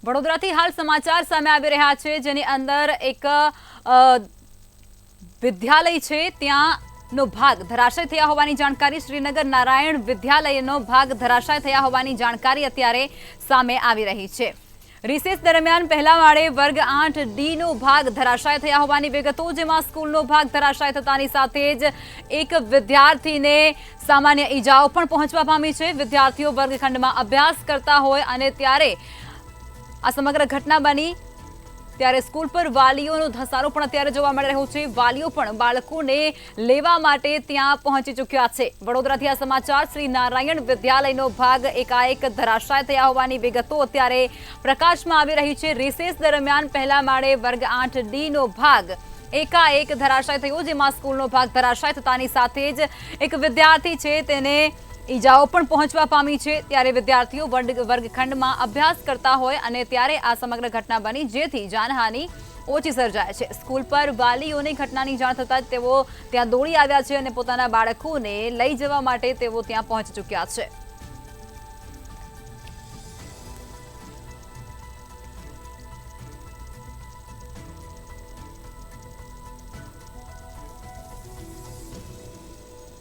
વડોદરાથી હાલ સમાચાર સામે આવી રહ્યા છે, જેની અંદર એક વિદ્યાલય છે ત્યાંનો ભાગ ધરાશાય થયા હોવાની જાણકારી, શ્રીનગર નારાયણ વિદ્યાલયનો ભાગ ધરાશાય થયા હોવાની જાણકારી અત્યારે સામે આવી રહી છે। રિસેસ દરમિયાન પહેલા માળે વર્ગ 8D નો ભાગ ધરાશાય થયા હોવાની વિગતો, જેમાં સ્કૂલનો ભાગ ધરાશાય થતાની સાથે જ એક વિદ્યાર્થીને સામાન્ય ઈજાઓ પણ પહોંચવા પામી છે। વિદ્યાર્થીઓ વર્ગખંડમાં અભ્યાસ કરતા હોય અને ત્યારે આ સમગ્ર ઘટના બની ત્યારે સ્કૂલ પર વાલીઓનો ધસારો પણ અત્યારે જોવા મળી રહ્યો છે। વાલીઓ પણ બાળકોને લેવા માટે ત્યાં પહોંચી ચૂક્યા છે। વડોદરાથી આ સમાચાર, શ્રી નારાયણ વિદ્યાલયનો ભાગ એકાએક ધરાશાય થયા હોવાની વિગતો અત્યારે પ્રકાશમાં આવી રહી છે। રિસેસ દરમિયાન પહેલા માળે વર્ગ 8D નો ભાગ એકાએક ધરાશાય થયો, જેમાં સ્કૂલનો ભાગ ધરાશાય થતાની સાથે જ એક વિદ્યાર્થી છે તેને ઈજાઓ પણ પહોંચવા પામી છે। ત્યારે વિદ્યાર્થીઓ વર્ગખંડમાં અભ્યાસ કરતા હોય અને ત્યારે આ સમગ્ર ઘટના બની, જેથી જાનહાનિ ઓછી સર્જાય છે। સ્કૂલ પર વાલીઓની ઘટનાની જાણ થતાં જ તેઓ ત્યાં દોડી આવ્યા છે અને પોતાના બાળકોને લઈ જવા માટે તેઓ ત્યાં પહોંચી ચૂક્યા છે।